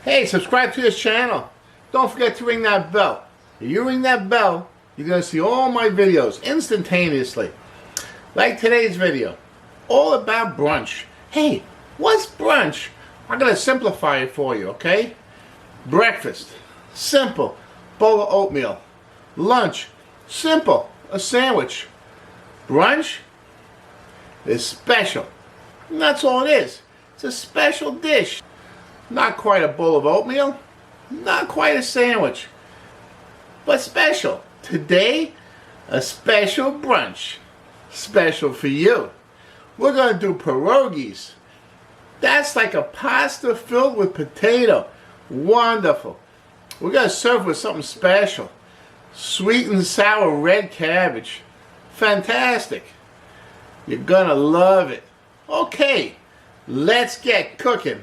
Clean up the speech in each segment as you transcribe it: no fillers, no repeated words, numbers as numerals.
Hey, subscribe to this channel. Don't forget to ring that bell. If you ring that bell, you're going to see all my videos instantaneously. Like today's video, all about brunch. Hey, what's brunch? I'm going to simplify it for you, okay? Breakfast, simple, bowl of oatmeal. Lunch, simple, a sandwich. Brunch is special. And that's all it is. It's a special dish. Not quite a bowl of oatmeal, not quite a sandwich, but special. Today, a special brunch. Special for you. We're going to do pierogis. That's like a pasta filled with potato. Wonderful. We're going to serve with something special. Sweet and sour red cabbage. Fantastic. You're going to love it. Okay, let's get cooking.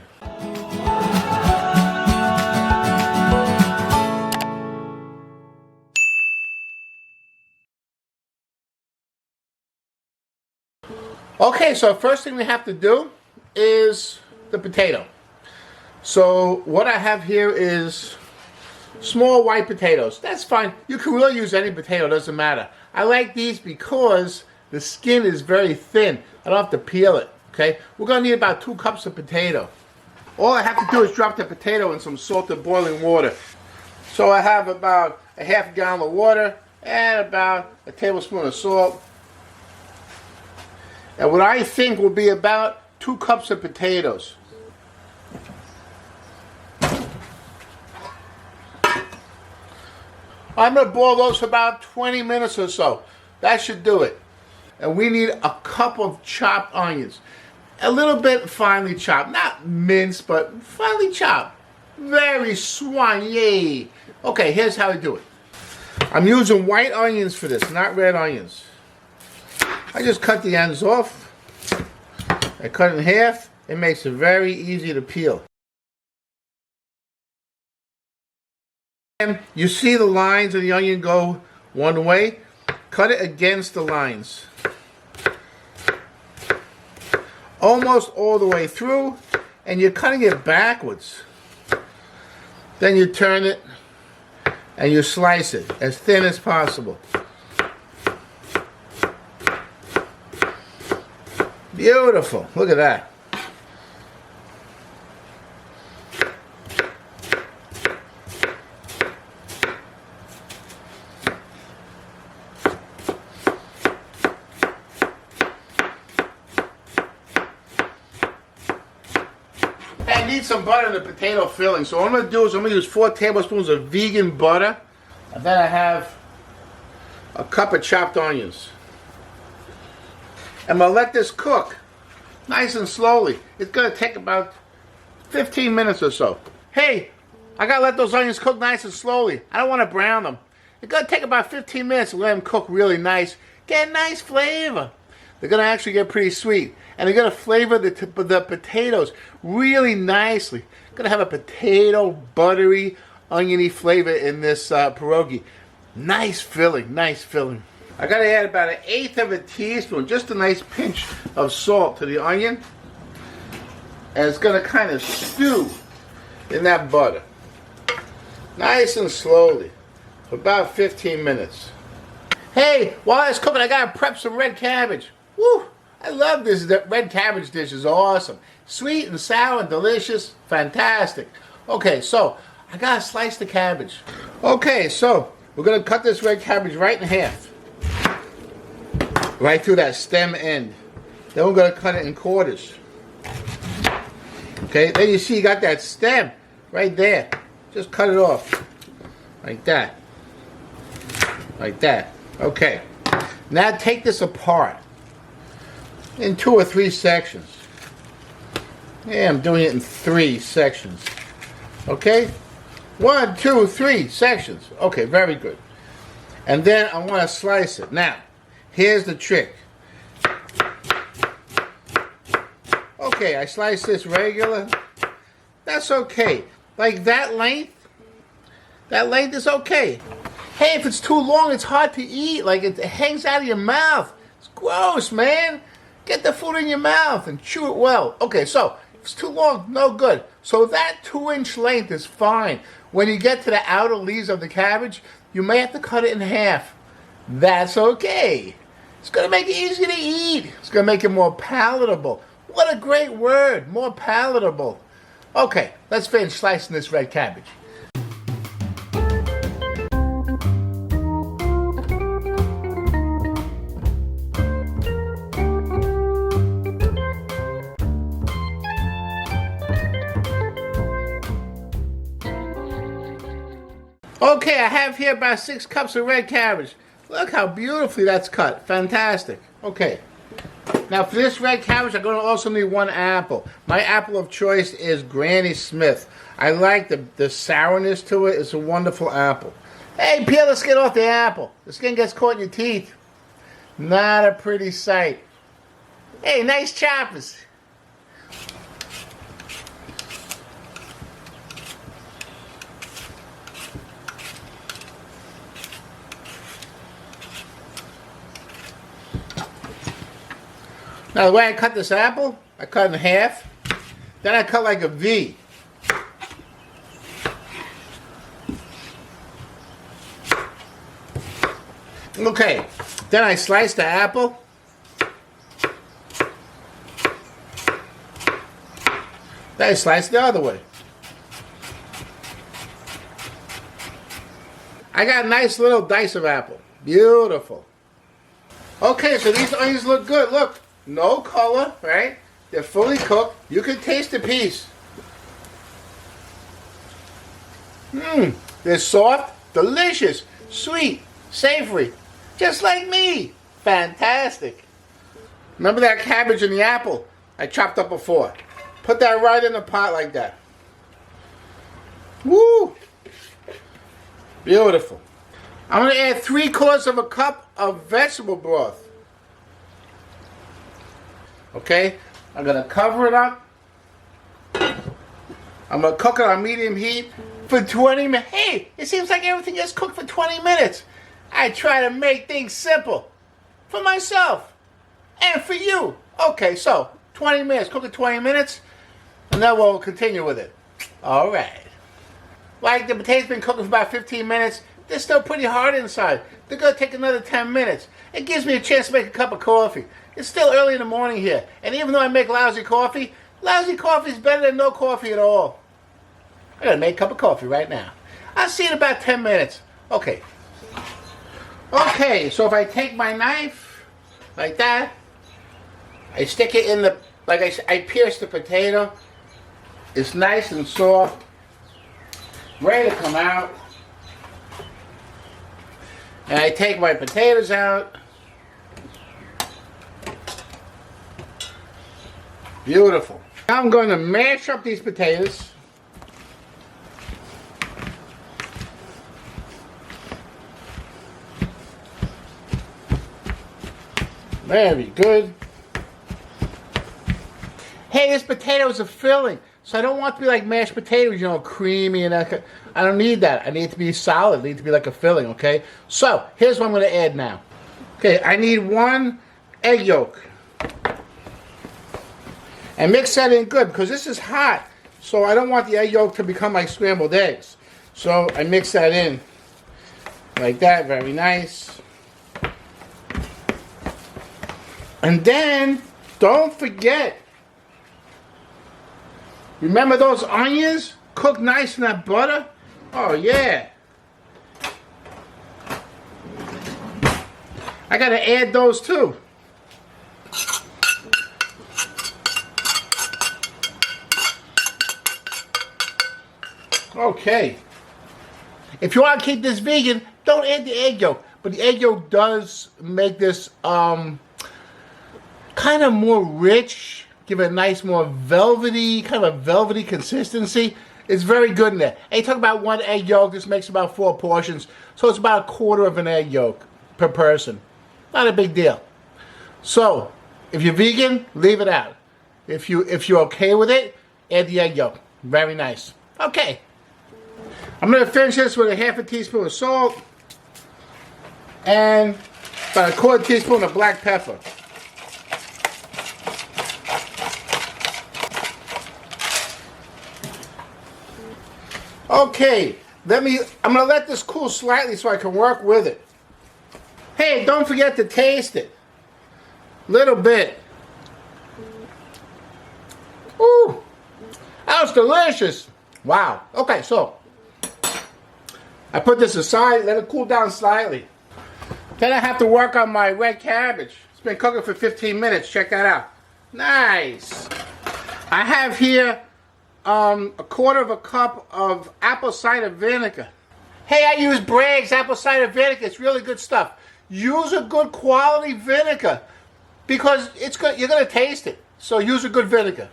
Okay, so first thing we have to do is the potato. So what I have here is small white potatoes. That's fine. You can really use any potato, doesn't matter. I like these because the skin is very thin. I don't have to peel it, okay? We're going to need about 2 cups of potato. All I have to do is drop the potato in some salted boiling water. So I have about a half gallon of water and about a tablespoon of salt. And what I think will be about 2 cups of potatoes. I'm going to boil those for about 20 minutes or so. That should do it. And we need a cup of chopped onions. A little bit finely chopped. Not minced, but finely chopped. Very soigné. Okay, here's how I do it. I'm using white onions for this, not red onions. I just cut the ends off. I cut it in half. It makes it very easy to peel. And you see the lines of the onion go one way. Cut it against the lines. Almost all the way through. And you're cutting it backwards. Then you turn it and you slice it as thin as possible. Beautiful. Look at that. I need some butter in the potato filling. So what I'm going to do is I'm going to use 4 tablespoons of vegan butter. And then I have a cup of chopped onions. I'm going to let this cook nice and slowly. It's going to take about 15 minutes or so. Hey, I got to let those onions cook nice and slowly. I don't want to brown them. It's going to take about 15 minutes to let them cook really nice. Get a nice flavor. They're going to actually get pretty sweet. And they're going to flavor the potatoes really nicely. Going to have a potato, buttery, oniony flavor in this pierogi. Nice filling, nice filling. I got to add about 1/8 of a teaspoon, just a nice pinch of salt to the onion. And it's going to kind of stew in that butter. Nice and slowly for about 15 minutes. Hey, while it's cooking, I got to prep some red cabbage. Woo! I love this. The red cabbage dish is awesome. Sweet and sour and delicious. Fantastic. Okay, so I got to slice the cabbage. Okay, so we're going to cut this red cabbage right in half. Right through that stem end. Then we're going to cut it in quarters. Okay, then you see you got that stem right there. Just cut it off. Like that. Like that. Okay. Now take this apart in 2 or 3 sections. Yeah, I'm doing it in 3 sections. Okay? 1, 2, 3 sections. Okay, very good. And then I want to slice it. Now, here's the trick. Okay, I slice this regular. That's okay. Like that length is okay. Hey, if it's too long, it's hard to eat. Like it hangs out of your mouth. It's gross, man. Get the food in your mouth and chew it well. Okay, so if it's too long, no good. So that 2-inch length is fine. When you get to the outer leaves of the cabbage, you may have to cut it in half. That's okay. It's going to make it easier to eat. It's going to make it more palatable. What a great word, more palatable. Okay, let's finish slicing this red cabbage. Okay, I have here about 6 cups of red cabbage. Look how beautifully that's cut. Fantastic. Okay. Now for this red cabbage, I'm going to also need 1 apple. My apple of choice is Granny Smith. I like the sourness to it. It's a wonderful apple. Hey, peel the skin off the apple. The skin gets caught in your teeth. Not a pretty sight. Hey, nice choppers. Now the way I cut this apple, I cut it in half. Then I cut like a V. Okay, then I slice the apple. Then I slice the other way. I got a nice little dice of apple. Beautiful. Okay, so these onions look good. Look. No color, right? They're fully cooked. You can taste the piece. They're soft, delicious, sweet, savory, just like me. Fantastic. Remember that cabbage and the apple I chopped up before? Put that right in the pot like that. Woo! Beautiful. I'm going to add 3/4 of a cup of vegetable broth. Okay, I'm going to cover it up. I'm going to cook it on medium heat for 20 minutes. Hey, it seems like everything gets cooked for 20 minutes. I try to make things simple for myself and for you. Okay, so 20 minutes. Cook it 20 minutes, and then we'll continue with it. All right. Like the potatoes been cooking for about 15 minutes. They're still pretty hard inside. They're going to take another 10 minutes. It gives me a chance to make a cup of coffee. It's still early in the morning here. And even though I make lousy coffee is better than no coffee at all. I'm going to make a cup of coffee right now. I'll see you in about 10 minutes. Okay. Okay, so if I take my knife like that, I stick it in the, like I pierce the potato. It's nice and soft. Ready to come out. And I take my potatoes out. Beautiful. Now I'm going to mash up these potatoes. Very good. Hey, this potato is a filling, so I don't want it to be like mashed potatoes, you know, creamy and that. I don't need that. I need it to be solid. I need it to be like a filling, okay? So, here's what I'm going to add now. Okay, I need 1 egg yolk. And mix that in good, because this is hot. So I don't want the egg yolk to become like scrambled eggs. So I mix that in like that, very nice. And then, don't forget, remember those onions? Cooked nice in that butter? Oh yeah. I gotta add those too. Okay. If you want to keep this vegan, don't add the egg yolk. But the egg yolk does make this kind of more rich, give it a nice, more velvety, kind of a velvety consistency. It's very good in there. And you talk about 1 egg yolk, this makes about 4 portions. So it's about 1/4 of an egg yolk per person. Not a big deal. So, if you're vegan, leave it out. If you're okay with it, add the egg yolk. Very nice. Okay. I'm going to finish this with a 1/2 teaspoon of salt and about a 1/4 teaspoon of black pepper. Okay, I'm gonna let this cool slightly so I can work with it. Hey, don't forget to taste it. Little bit. Ooh, that was delicious. Wow. Okay, so I put this aside, let it cool down slightly. Then I have to work on my red cabbage. It's been cooking for 15 minutes. Check that out. Nice. I have here a quarter of a cup of apple cider vinegar. Hey, I use Bragg's apple cider vinegar. It's really good stuff. Use a good quality vinegar because it's good. You're going to taste it. So use a good vinegar.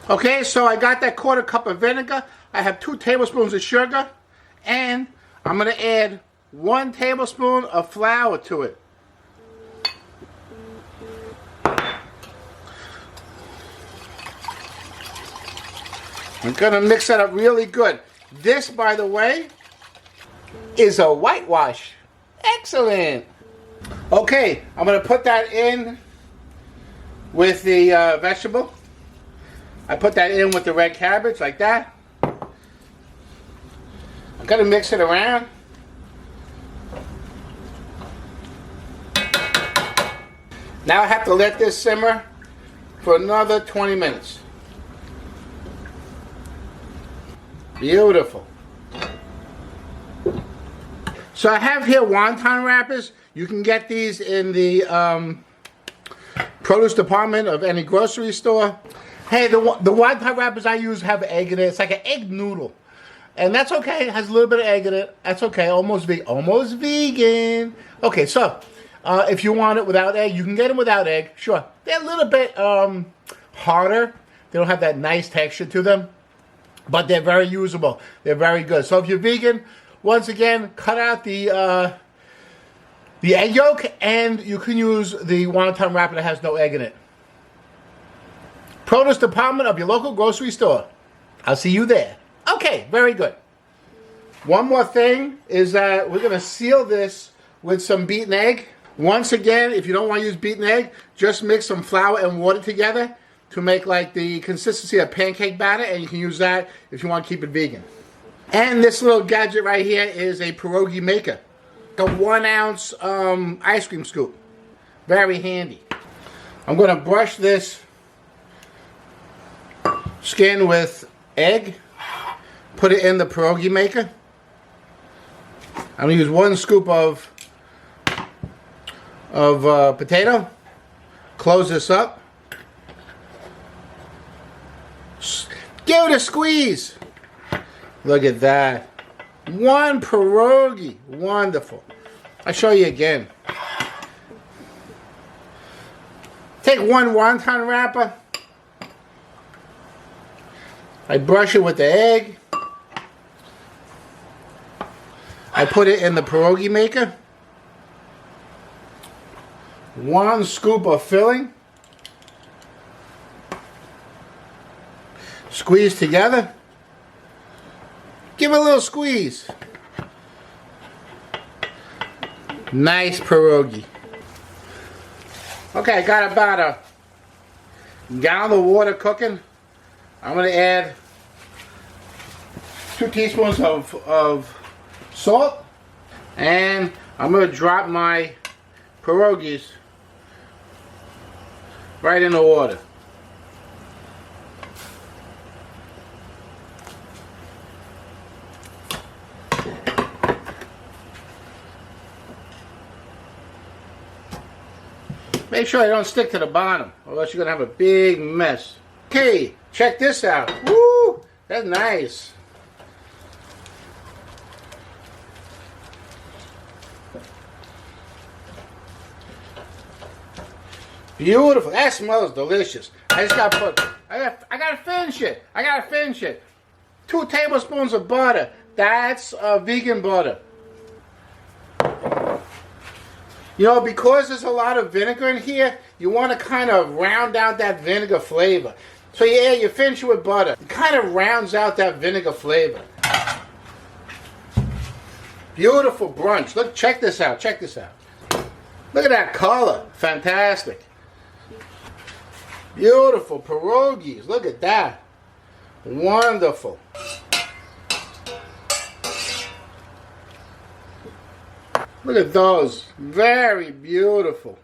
Okay, so I got that quarter cup of vinegar. I have 2 tablespoons of sugar. And I'm going to add 1 tablespoon of flour to it. I'm going to mix that up really good. This, by the way, is a whitewash. Excellent. Okay, I'm going to put that in with the vegetable. I put that in with the red cabbage like that. I'm going to mix it around. Now I have to let this simmer for another 20 minutes. Beautiful. So I have here wonton wrappers. You can get these in the produce department of any grocery store. Hey, the wonton wrappers I use have egg in it. It's like an egg noodle. And that's okay. It has a little bit of egg in it. That's okay. Almost vegan. Okay, so if you want it without egg, you can get them without egg. Sure. They're a little bit harder. They don't have that nice texture to them. But they're very usable. They're very good. So if you're vegan, once again, cut out the egg yolk, and you can use the wonton wrapper that has no egg in it. Produce department of your local grocery store. I'll see you there. Okay, very good. One more thing is that we're going to seal this with some beaten egg. Once again, if you don't want to use beaten egg, just mix some flour and water together to make like the consistency of pancake batter, and you can use that if you want to keep it vegan. And this little gadget right here is a pierogi maker. A 1 ounce ice cream scoop. Very handy. I'm going to brush this skin with egg. Put it in the pierogi maker. I'm going to use 1 scoop of potato. Close this up. Give it a squeeze. Look at that. 1 pierogi. Wonderful. I'll show you again. Take 1 wonton wrapper. I brush it with the egg. I put it in the pierogi maker. 1 scoop of filling. Squeeze together. Give it a little squeeze. Nice pierogi. Okay, I got about a gallon of water cooking. I'm going to add 2 teaspoons of salt. And I'm going to drop my pierogis right in the water. Make sure they don't stick to the bottom, or else you're going to have a big mess. Okay, check this out. Woo! That's nice. Beautiful. That smells delicious. I just got to put, I got to finish it. I got to finish it. 2 tablespoons of butter. That's vegan butter. You know, because there's a lot of vinegar in here, you want to kind of round out that vinegar flavor. So yeah, you finish it with butter. It kind of rounds out that vinegar flavor. Beautiful brunch. Look, check this out. Check this out. Look at that color. Fantastic. Beautiful pierogis. Look at that. Wonderful. Look at those. Very beautiful.